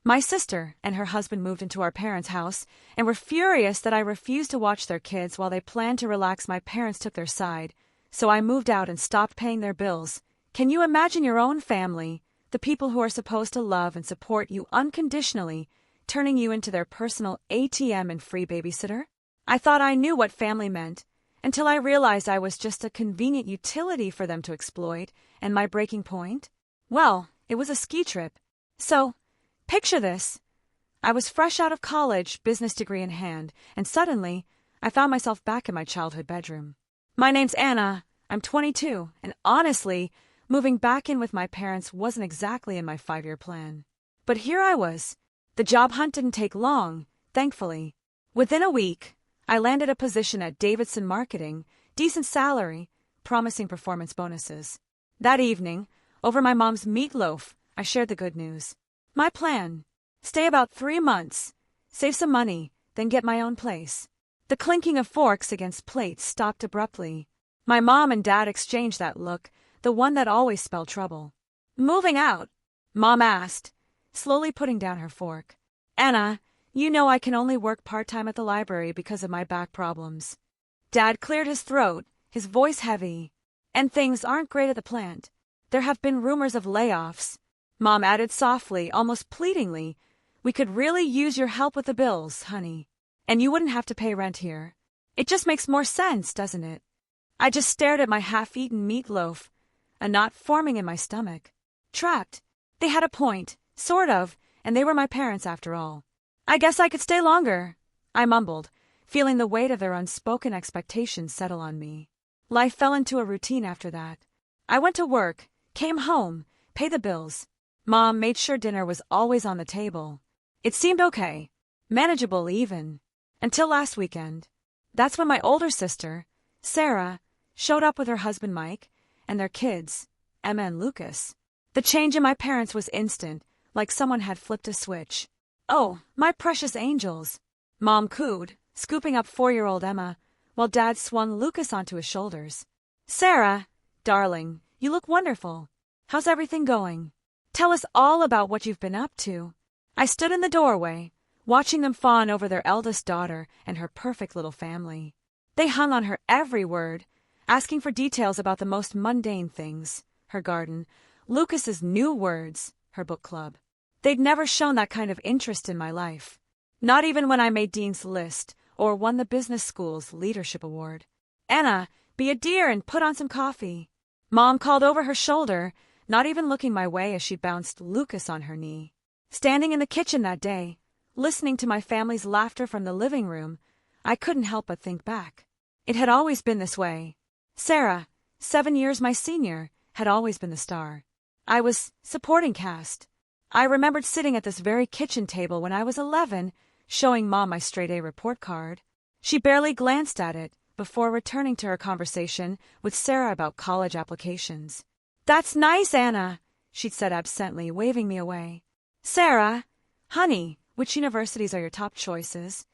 My sister and her husband moved into our parents' house and were furious that I refused to watch their kids while they planned to relax. My parents took their side, so I moved out and stopped paying their bills. Can you imagine your own family, the people who are supposed to love and support you unconditionally, turning you into their personal ATM and free babysitter? I thought I knew what family meant, until I realized I was just a convenient utility for them to exploit, and my breaking point? Well, it was a ski trip. So, picture this. I was fresh out of college, business degree in hand, and suddenly, I found myself back in my childhood bedroom. My name's Anna, I'm 22, and honestly, moving back in with my parents wasn't exactly in my 5-year plan. But here I was. The job hunt didn't take long, thankfully. Within a week, I landed a position at Davidson Marketing, decent salary, promising performance bonuses. That evening, over my mom's meatloaf, I shared the good news. My plan: stay about 3 months, save some money, then get my own place. The clinking of forks against plates stopped abruptly. My mom and dad exchanged that look, the one that always spelled trouble. "Moving out?" Mom asked, slowly putting down her fork. "Anna, you know I can only work part-time at the library because of my back problems." Dad cleared his throat, his voice heavy. "And things aren't great at the plant. There have been rumors of layoffs." Mom added softly, almost pleadingly, "We could really use your help with the bills, honey. And you wouldn't have to pay rent here. It just makes more sense, doesn't it?" I just stared at my half-eaten meatloaf, a knot forming in my stomach. Trapped. They had a point, sort of, and they were my parents after all. "I guess I could stay longer," I mumbled, feeling the weight of their unspoken expectations settle on me. Life fell into a routine after that. I went to work, came home, paid the bills. Mom made sure dinner was always on the table. It seemed okay, manageable even, until last weekend. That's when my older sister, Sarah, showed up with her husband Mike and their kids, Emma and Lucas. The change in my parents was instant, like someone had flipped a switch. "Oh, my precious angels," Mom cooed, scooping up 4-year-old Emma, while Dad swung Lucas onto his shoulders. "Sarah, darling, you look wonderful. How's everything going? Tell us all about what you've been up to." I stood in the doorway, watching them fawn over their eldest daughter and her perfect little family. They hung on her every word, asking for details about the most mundane things: her garden, Lucas's new words, her book club. They'd never shown that kind of interest in my life. Not even when I made Dean's List or won the business school's leadership award. "Anna, be a dear and put on some coffee," Mom called over her shoulder, not even looking my way as she bounced Lucas on her knee. Standing in the kitchen that day, listening to my family's laughter from the living room, I couldn't help but think back. It had always been this way. Sarah, 7 years my senior, had always been the star. I was supporting cast. I remembered sitting at this very kitchen table when I was 11, showing Mom my straight-A report card. She barely glanced at it before returning to her conversation with Sarah about college applications. "That's nice, Anna," she'd said absently, waving me away. "Sarah, honey, which universities are your top choices?"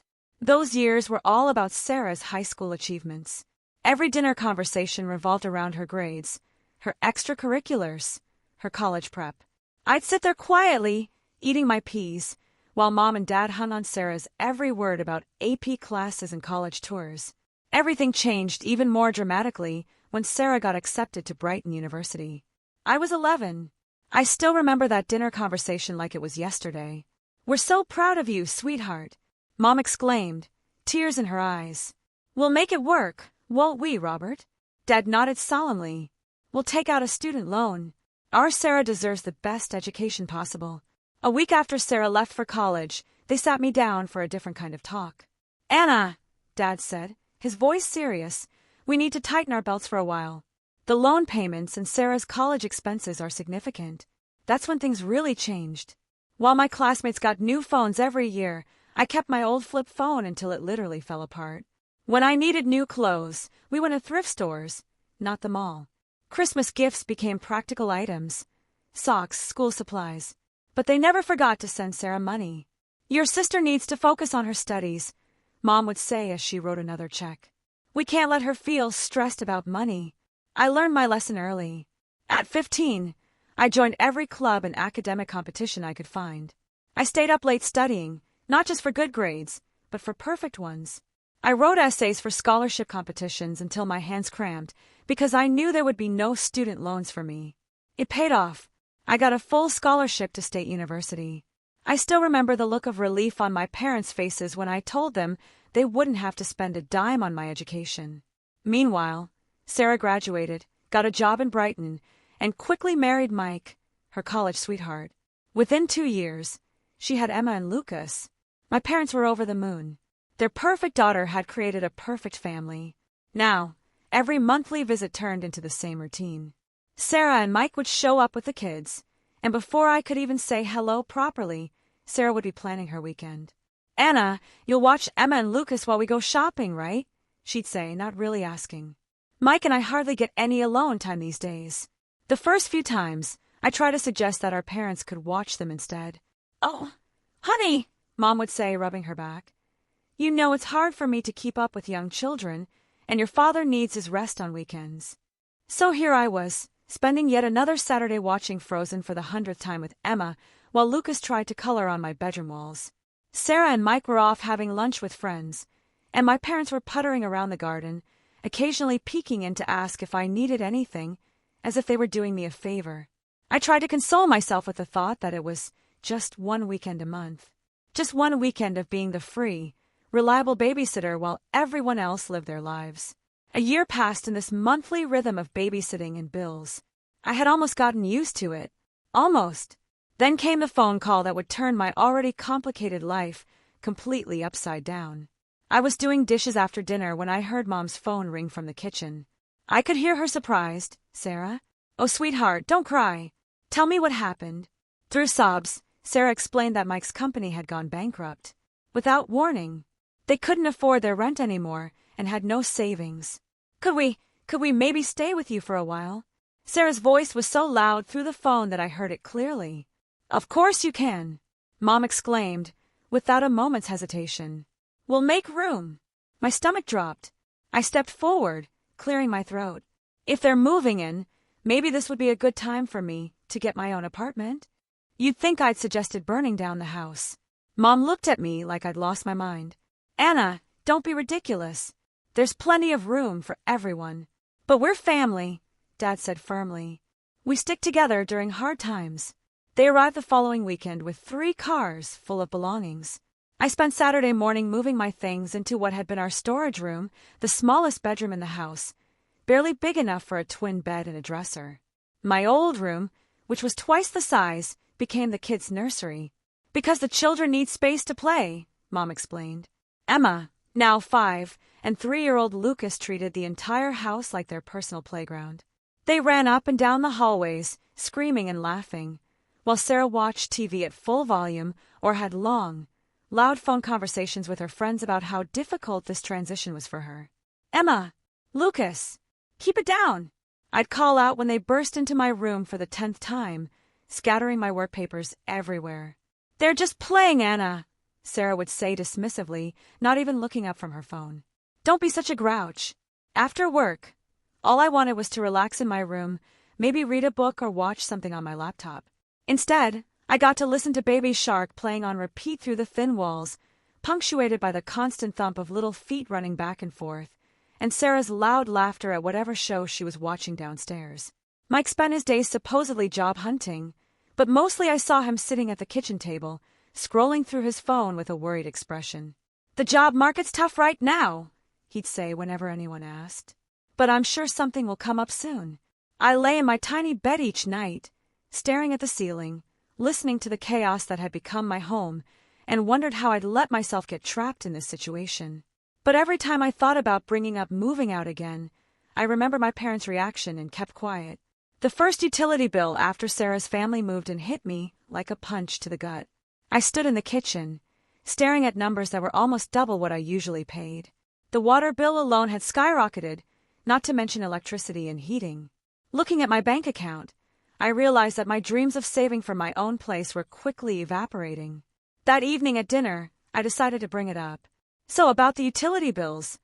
Those years were all about Sarah's high school achievements. Every dinner conversation revolved around her grades, her extracurriculars, her college prep. I'd sit there quietly, eating my peas, while Mom and Dad hung on Sarah's every word about AP classes and college tours. Everything changed even more dramatically when Sarah got accepted to Brighton University. I was 11. I still remember that dinner conversation like it was yesterday. "We're so proud of you, sweetheart," Mom exclaimed, tears in her eyes. "We'll make it work, won't we, Robert?" Dad nodded solemnly. "We'll take out a student loan. Our Sarah deserves the best education possible." A week after Sarah left for college, they sat me down for a different kind of talk. "Anna," Dad said, his voice serious, "we need to tighten our belts for a while. The loan payments and Sarah's college expenses are significant." That's when things really changed. While my classmates got new phones every year, I kept my old flip phone until it literally fell apart. When I needed new clothes, we went to thrift stores, not the mall. Christmas gifts became practical items: socks, school supplies. But they never forgot to send Sarah money. "Your sister needs to focus on her studies," Mom would say as she wrote another check. "We can't let her feel stressed about money." I learned my lesson early. At 15, I joined every club and academic competition I could find. I stayed up late studying, not just for good grades, but for perfect ones. I wrote essays for scholarship competitions until my hands cramped because I knew there would be no student loans for me. It paid off. I got a full scholarship to State University. I still remember the look of relief on my parents' faces when I told them they wouldn't have to spend a dime on my education. Meanwhile, Sarah graduated, got a job in Brighton, and quickly married Mike, her college sweetheart. Within 2 years, she had Emma and Lucas. My parents were over the moon. Their perfect daughter had created a perfect family. Now, every monthly visit turned into the same routine. Sarah and Mike would show up with the kids, and before I could even say hello properly, Sarah would be planning her weekend. "Anna, you'll watch Emma and Lucas while we go shopping, right?" she'd say, not really asking. Mike and I hardly get any alone time these days. The first few times, I try to suggest that our parents could watch them instead. "Oh, honey," Mom would say, rubbing her back. "You know it's hard for me to keep up with young children, and your father needs his rest on weekends." So here I was, spending yet another Saturday watching Frozen for the 100th time with Emma, while Lucas tried to color on my bedroom walls. Sarah and Mike were off having lunch with friends, and my parents were puttering around the garden, occasionally peeking in to ask if I needed anything, as if they were doing me a favor. I tried to console myself with the thought that it was just one weekend a month. Just one weekend of being the free, reliable babysitter while everyone else lived their lives. A year passed in this monthly rhythm of babysitting and bills. I had almost gotten used to it. Almost. Then came the phone call that would turn my already complicated life completely upside down. I was doing dishes after dinner when I heard Mom's phone ring from the kitchen. I could hear her surprised. "Sarah? Oh, sweetheart, don't cry. Tell me what happened." Through sobs, Sarah explained that Mike's company had gone bankrupt. Without warning. They couldn't afford their rent anymore and had no savings. Could we maybe stay with you for a while?" Sarah's voice was so loud through the phone that I heard it clearly. "Of course you can," Mom exclaimed, without a moment's hesitation. "We'll make room." My stomach dropped. I stepped forward, clearing my throat. If they're moving in, maybe this would be a good time for me to get my own apartment. You'd think I'd suggested burning down the house. Mom looked at me like I'd lost my mind. "Anna, don't be ridiculous. There's plenty of room for everyone." "But we're family," Dad said firmly. "We stick together during hard times." They arrived the following weekend with 3 cars full of belongings. I spent Saturday morning moving my things into what had been our storage room, the smallest bedroom in the house, barely big enough for a twin bed and a dresser. My old room, which was twice the size, became the kids' nursery. "Because the children need space to play," Mom explained. Emma, now 5, and 3-year-old Lucas treated the entire house like their personal playground. They ran up and down the hallways, screaming and laughing, while Sarah watched TV at full volume or had long, loud phone conversations with her friends about how difficult this transition was for her. "Emma, Lucas, keep it down," I'd call out when they burst into my room for the 10th time, scattering my work papers everywhere. "They're just playing, Anna," Sarah would say dismissively, not even looking up from her phone. "Don't be such a grouch." After work, all I wanted was to relax in my room, maybe read a book or watch something on my laptop. Instead, I got to listen to Baby Shark playing on repeat through the thin walls, punctuated by the constant thump of little feet running back and forth, and Sarah's loud laughter at whatever show she was watching downstairs. Mike spent his days supposedly job hunting, but mostly I saw him sitting at the kitchen table, scrolling through his phone with a worried expression. "The job market's tough right now," he'd say whenever anyone asked. "But I'm sure something will come up soon." I lay in my tiny bed each night, staring at the ceiling, listening to the chaos that had become my home, and wondered how I'd let myself get trapped in this situation. But every time I thought about bringing up moving out again, I remembered my parents' reaction and kept quiet. The first utility bill after Sarah's family moved in hit me like a punch to the gut. I stood in the kitchen, staring at numbers that were almost double what I usually paid. The water bill alone had skyrocketed, not to mention electricity and heating. Looking at my bank account, I realized that my dreams of saving for my own place were quickly evaporating. That evening at dinner, I decided to bring it up. "So about the utility bills,"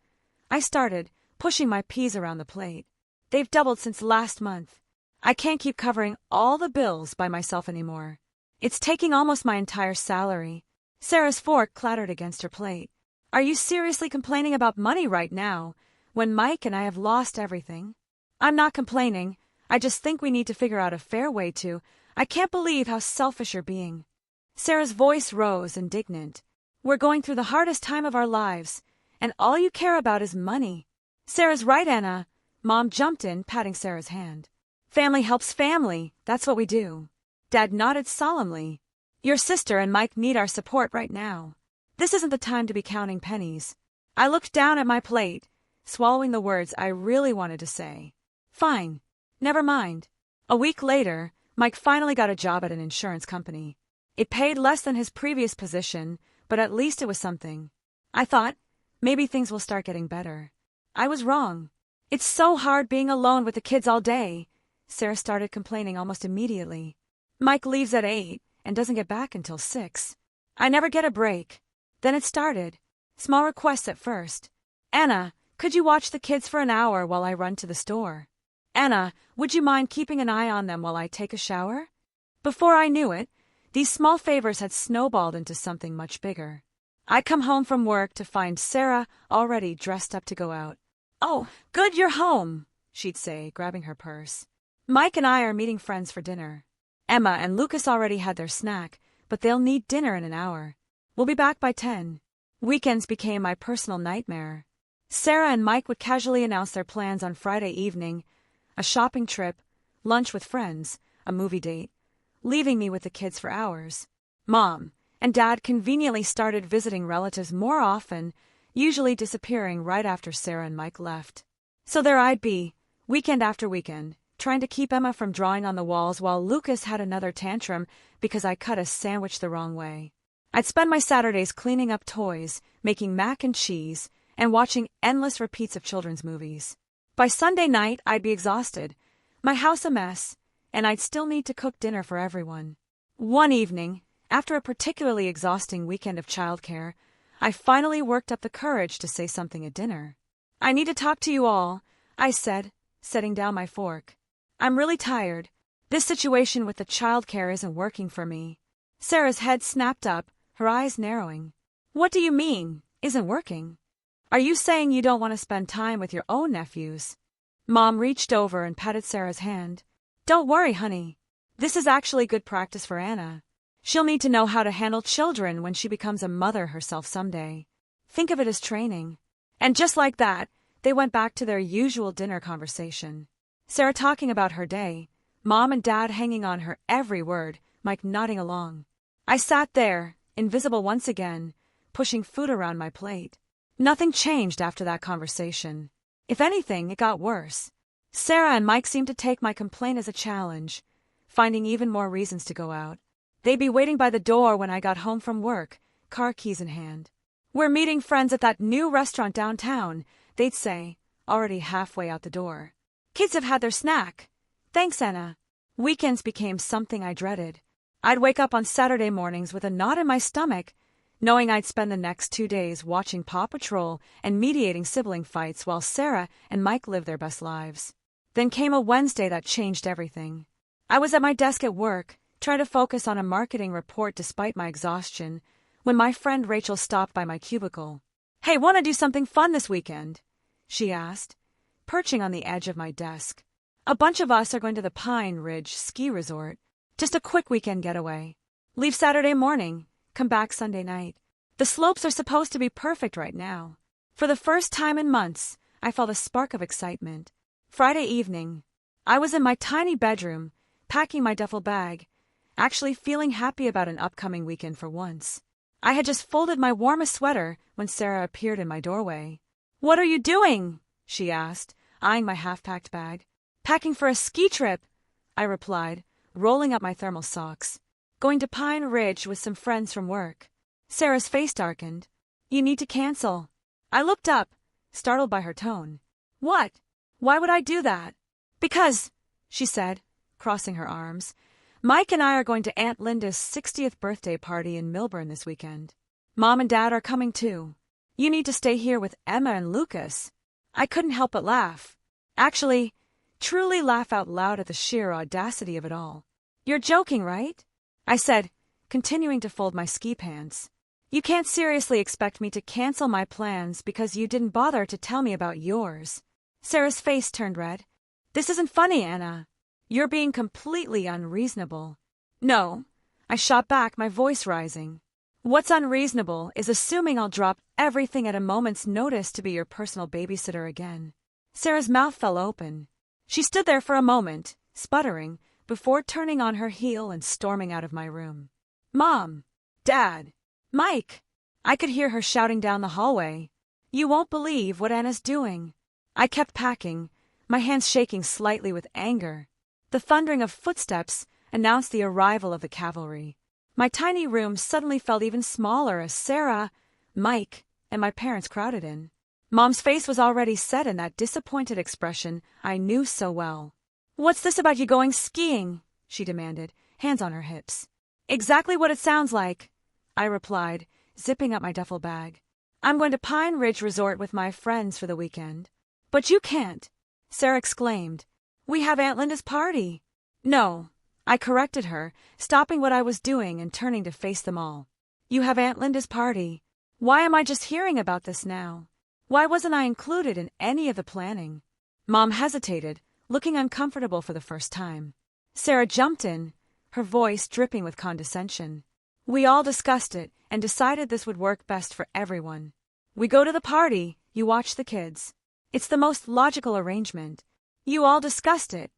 I started, pushing my peas around the plate. "They've doubled since last month. I can't keep covering all the bills by myself anymore." It's taking almost my entire salary. Sarah's fork clattered against her plate. Are you seriously complaining about money right now, when Mike and I have lost everything? I'm not complaining. I just think we need to figure out a fair way to. I can't believe how selfish you're being. Sarah's voice rose, indignant. We're going through the hardest time of our lives, and all you care about is money. Sarah's right, Anna. Mom jumped in, patting Sarah's hand. Family helps family. That's what we do. Dad nodded solemnly. Your sister and Mike need our support right now. This isn't the time to be counting pennies. I looked down at my plate, swallowing the words I really wanted to say. Fine. Never mind. A week later, Mike finally got a job at an insurance company. It paid less than his previous position, but at least it was something. I thought, maybe things will start getting better. I was wrong. It's so hard being alone with the kids all day. Sarah started complaining almost immediately. Mike leaves at 8 and doesn't get back until 6. I never get a break. Then it started. Small requests at first. Anna, could you watch the kids for an hour while I run to the store? Anna, would you mind keeping an eye on them while I take a shower? Before I knew it, these small favors had snowballed into something much bigger. I'd come home from work to find Sarah already dressed up to go out. Oh, good you're home, she'd say, grabbing her purse. Mike and I are meeting friends for dinner. Emma and Lucas already had their snack, but they'll need dinner in an hour. We'll be back by 10. Weekends became my personal nightmare. Sarah and Mike would casually announce their plans on Friday evening, a shopping trip, lunch with friends, a movie date, leaving me with the kids for hours. Mom and Dad conveniently started visiting relatives more often, usually disappearing right after Sarah and Mike left. So there I'd be, weekend after weekend, trying to keep Emma from drawing on the walls while Lucas had another tantrum because I cut a sandwich the wrong way. I'd spend my Saturdays cleaning up toys, making mac and cheese, and watching endless repeats of children's movies. By Sunday night, I'd be exhausted, my house a mess, and I'd still need to cook dinner for everyone. One evening, after a particularly exhausting weekend of childcare, I finally worked up the courage to say something at dinner. I need to talk to you all, I said, setting down my fork. I'm really tired. This situation with the childcare isn't working for me. Sarah's head snapped up, her eyes narrowing. What do you mean, isn't working? Are you saying you don't want to spend time with your own nephews? Mom reached over and patted Sarah's hand. Don't worry, honey. This is actually good practice for Anna. She'll need to know how to handle children when she becomes a mother herself someday. Think of it as training. And just like that, they went back to their usual dinner conversation. Sarah talking about her day, Mom and Dad hanging on her every word, Mike nodding along. I sat there, invisible once again, pushing food around my plate. Nothing changed after that conversation. If anything, it got worse. Sarah and Mike seemed to take my complaint as a challenge, finding even more reasons to go out. They'd be waiting by the door when I got home from work, car keys in hand. We're meeting friends at that new restaurant downtown, they'd say, already halfway out the door. Kids have had their snack. Thanks, Anna. Weekends became something I dreaded. I'd wake up on Saturday mornings with a knot in my stomach, knowing I'd spend the next 2 days watching Paw Patrol and mediating sibling fights while Sarah and Mike lived their best lives. Then came a Wednesday that changed everything. I was at my desk at work, trying to focus on a marketing report despite my exhaustion, when my friend Rachel stopped by my cubicle. Hey, want to do something fun this weekend? She asked, perching on the edge of my desk. A bunch of us are going to the Pine Ridge ski resort. Just a quick weekend getaway. Leave Saturday morning, come back Sunday night. The slopes are supposed to be perfect right now. For the first time in months, I felt a spark of excitement. Friday evening, I was in my tiny bedroom, packing my duffel bag, actually feeling happy about an upcoming weekend for once. I had just folded my warmest sweater when Sarah appeared in my doorway. What are you doing? She asked, eyeing my half-packed bag. Packing for a ski trip, I replied, rolling up my thermal socks. Going to Pine Ridge with some friends from work. Sarah's face darkened. You need to cancel. I looked up, startled by her tone. What? Why would I do that? Because, she said, crossing her arms, Mike and I are going to Aunt Linda's 60th birthday party in Milburn this weekend. Mom and Dad are coming too. You need to stay here with Emma and Lucas. I couldn't help but laugh. Actually, truly laugh out loud at the sheer audacity of it all. You're joking, right? I said, continuing to fold my ski pants. You can't seriously expect me to cancel my plans because you didn't bother to tell me about yours. Sarah's face turned red. This isn't funny, Anna. You're being completely unreasonable. No, I shot back, my voice rising. What's unreasonable is assuming I'll drop everything at a moment's notice to be your personal babysitter again. Sarah's mouth fell open. She stood there for a moment, sputtering, before turning on her heel and storming out of my room. Mom! Dad! Mike! I could hear her shouting down the hallway. You won't believe what Anna's doing. I kept packing, my hands shaking slightly with anger. The thundering of footsteps announced the arrival of the cavalry. My tiny room suddenly felt even smaller as Sarah, Mike, and my parents crowded in. Mom's face was already set in that disappointed expression I knew so well. What's this about you going skiing? She demanded, hands on her hips. Exactly what it sounds like, I replied, zipping up my duffel bag. I'm going to Pine Ridge Resort with my friends for the weekend. But you can't, Sarah exclaimed. We have Aunt Linda's party. No, I corrected her, stopping what I was doing and turning to face them all. You have Aunt Linda's party. Why am I just hearing about this now? Why wasn't I included in any of the planning? Mom hesitated, looking uncomfortable for the first time. Sarah jumped in, her voice dripping with condescension. We all discussed it and decided this would work best for everyone. We go to the party, you watch the kids. It's the most logical arrangement. You all discussed it.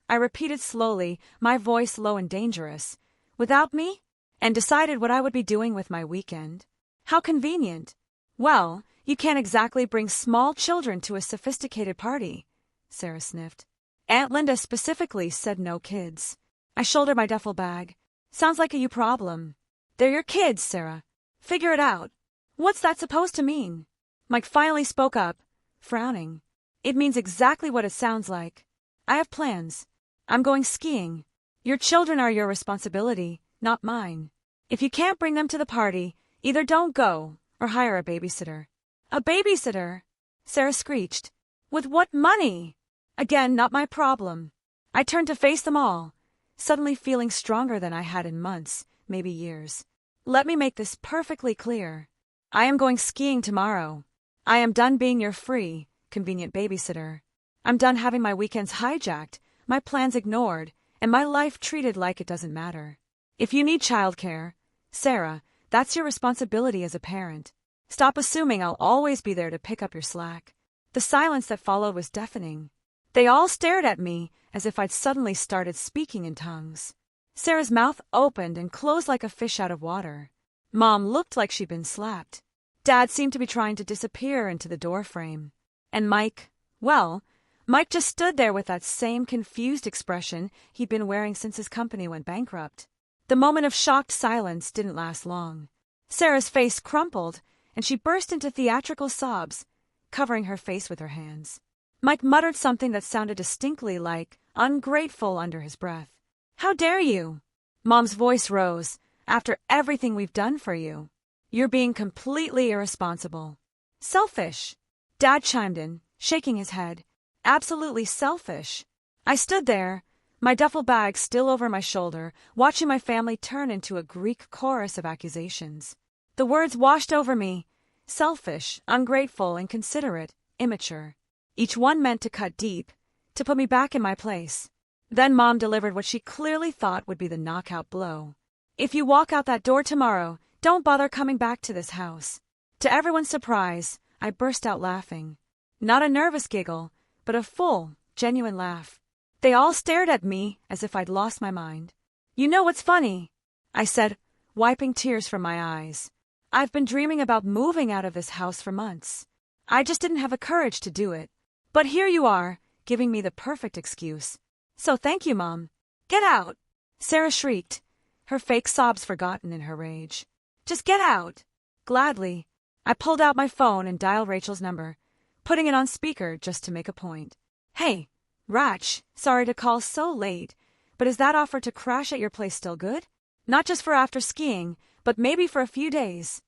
I repeated slowly, my voice low and dangerous. Without me? And decided what I would be doing with my weekend. How convenient. Well, you can't exactly bring small children to a sophisticated party, Sarah sniffed. Aunt Linda specifically said no kids. I shouldered my duffel bag. Sounds like a you problem. They're your kids, Sarah. Figure it out. What's that supposed to mean? Mike finally spoke up, frowning. It means exactly what it sounds like. I have plans. I'm going skiing. Your children are your responsibility, not mine. If you can't bring them to the party, either don't go or hire a babysitter. A babysitter? Sarah screeched. With what money? Again, not my problem. I turned to face them all, suddenly feeling stronger than I had in months, maybe years. Let me make this perfectly clear. I am going skiing tomorrow. I am done being your free, convenient babysitter. I'm done having my weekends hijacked, my plans ignored, and my life treated like it doesn't matter. If you need childcare, Sarah, that's your responsibility as a parent. Stop assuming I'll always be there to pick up your slack. The silence that followed was deafening. They all stared at me as if I'd suddenly started speaking in tongues. Sarah's mouth opened and closed like a fish out of water. Mom looked like she'd been slapped. Dad seemed to be trying to disappear into the doorframe. And Mike, well, Mike just stood there with that same confused expression he'd been wearing since his company went bankrupt. The moment of shocked silence didn't last long. Sarah's face crumpled, and she burst into theatrical sobs, covering her face with her hands. Mike muttered something that sounded distinctly like ungrateful under his breath. How dare you? Mom's voice rose. After everything we've done for you. You're being completely irresponsible. Selfish. Dad chimed in, shaking his head. Absolutely selfish. I stood there, my duffel bag still over my shoulder, watching my family turn into a Greek chorus of accusations. The words washed over me. Selfish, ungrateful, inconsiderate, immature. Each one meant to cut deep, to put me back in my place. Then Mom delivered what she clearly thought would be the knockout blow. If you walk out that door tomorrow, don't bother coming back to this house. To everyone's surprise, I burst out laughing. Not a nervous giggle, but a full, genuine laugh. They all stared at me as if I'd lost my mind. You know what's funny? I said, wiping tears from my eyes. I've been dreaming about moving out of this house for months. I just didn't have the courage to do it. But here you are, giving me the perfect excuse. So thank you, Mom. Get out! Sarah shrieked, her fake sobs forgotten in her rage. Just get out! Gladly, I pulled out my phone and dialed Rachel's number, putting it on speaker just to make a point. Hey, Rach, sorry to call so late, but is that offer to crash at your place still good? Not just for after skiing, but maybe for a few days.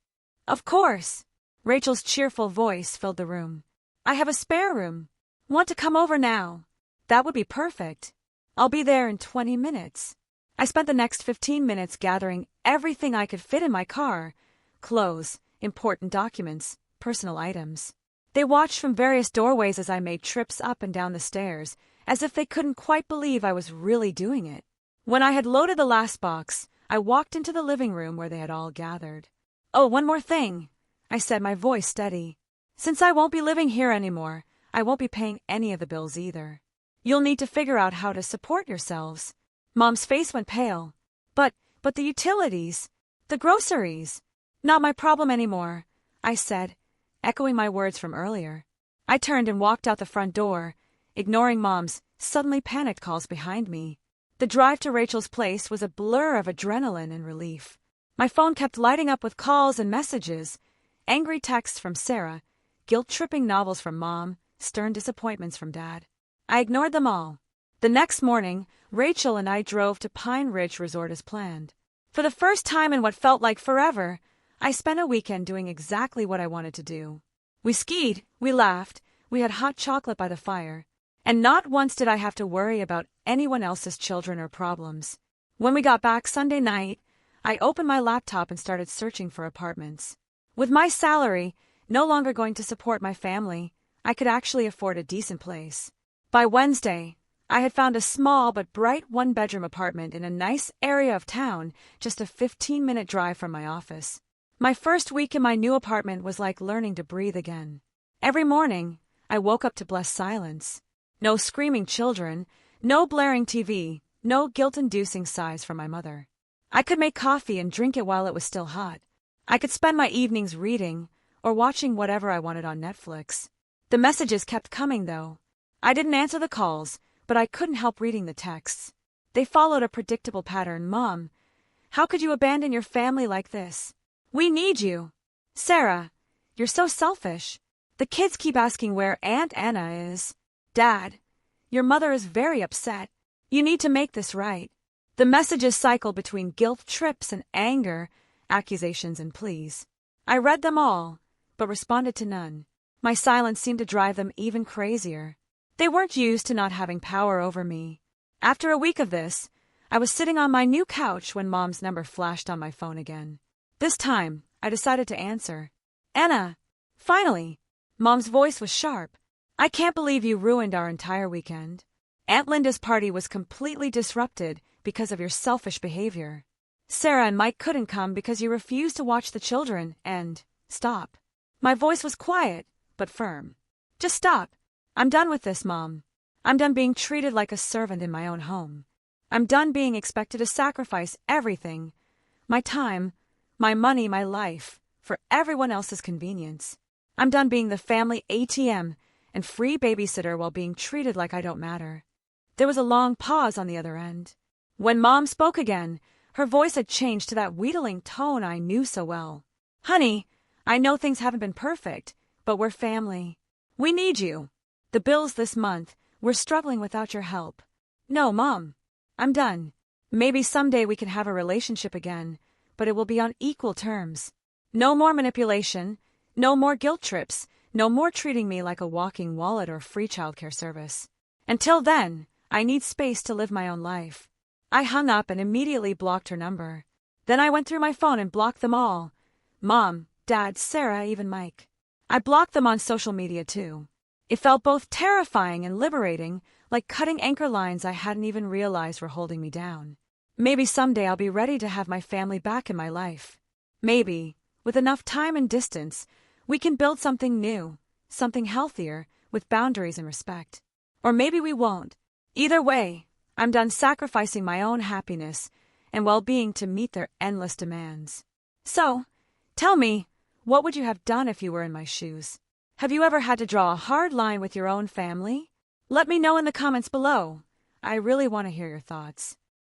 Of course! Rachel's cheerful voice filled the room. I have a spare room. Want to come over now? That would be perfect. I'll be there in 20 minutes. I spent the next 15 minutes gathering everything I could fit in my car: clothes, important documents, personal items. They watched from various doorways as I made trips up and down the stairs, as if they couldn't quite believe I was really doing it. When I had loaded the last box, I walked into the living room where they had all gathered. "Oh, one more thing," I said, my voice steady. "Since I won't be living here anymore, I won't be paying any of the bills either. You'll need to figure out how to support yourselves." Mom's face went pale. But the utilities, the groceries." "Not my problem anymore," I said, echoing my words from earlier. I turned and walked out the front door, ignoring Mom's suddenly panicked calls behind me. The drive to Rachel's place was a blur of adrenaline and relief. My phone kept lighting up with calls and messages: angry texts from Sarah, guilt-tripping novels from Mom, stern disappointments from Dad. I ignored them all. The next morning, Rachel and I drove to Pine Ridge Resort as planned. For the first time in what felt like forever, I spent a weekend doing exactly what I wanted to do. We skied, we laughed, we had hot chocolate by the fire, and not once did I have to worry about anyone else's children or problems. When we got back Sunday night, I opened my laptop and started searching for apartments. With my salary no longer going to support my family, I could actually afford a decent place. By Wednesday, I had found a small but bright one-bedroom apartment in a nice area of town, just a 15-minute drive from my office. My first week in my new apartment was like learning to breathe again. Every morning, I woke up to bless silence. No screaming children, no blaring TV, no guilt-inducing sighs from my mother. I could make coffee and drink it while it was still hot. I could spend my evenings reading or watching whatever I wanted on Netflix. The messages kept coming, though. I didn't answer the calls, but I couldn't help reading the texts. They followed a predictable pattern. "Mom, how could you abandon your family like this? We need you. Sarah, you're so selfish. The kids keep asking where Aunt Anna is. Dad, your mother is very upset. You need to make this right." The messages cycled between guilt trips and anger, accusations and pleas. I read them all, but responded to none. My silence seemed to drive them even crazier. They weren't used to not having power over me. After a week of this, I was sitting on my new couch when Mom's number flashed on my phone again. This time, I decided to answer. "Anna, finally." Mom's voice was sharp. "I can't believe you ruined our entire weekend. Aunt Linda's party was completely disrupted because of your selfish behavior. Sarah and Mike couldn't come because you refused to watch the children and stop." My voice was quiet, but firm. "Just stop. I'm done with this, Mom. I'm done being treated like a servant in my own home. I'm done being expected to sacrifice everything, my time, my money, my life, for everyone else's convenience. I'm done being the family ATM and free babysitter while being treated like I don't matter." There was a long pause on the other end. When Mom spoke again, her voice had changed to that wheedling tone I knew so well. "Honey, I know things haven't been perfect, but we're family. We need you. The bills this month, we're struggling without your help. No, Mom, I'm done. Maybe someday we can have a relationship again, but it will be on equal terms. No more manipulation, no more guilt trips, no more treating me like a walking wallet or free childcare service. Until then, I need space to live my own life." I hung up and immediately blocked her number. Then I went through my phone and blocked them all. Mom, Dad, Sarah, even Mike. I blocked them on social media too. It felt both terrifying and liberating, like cutting anchor lines I hadn't even realized were holding me down. Maybe someday I'll be ready to have my family back in my life. Maybe, with enough time and distance, we can build something new, something healthier, with boundaries and respect. Or maybe we won't. Either way, I'm done sacrificing my own happiness and well-being to meet their endless demands. So, tell me, what would you have done if you were in my shoes? Have you ever had to draw a hard line with your own family? Let me know in the comments below. I really want to hear your thoughts.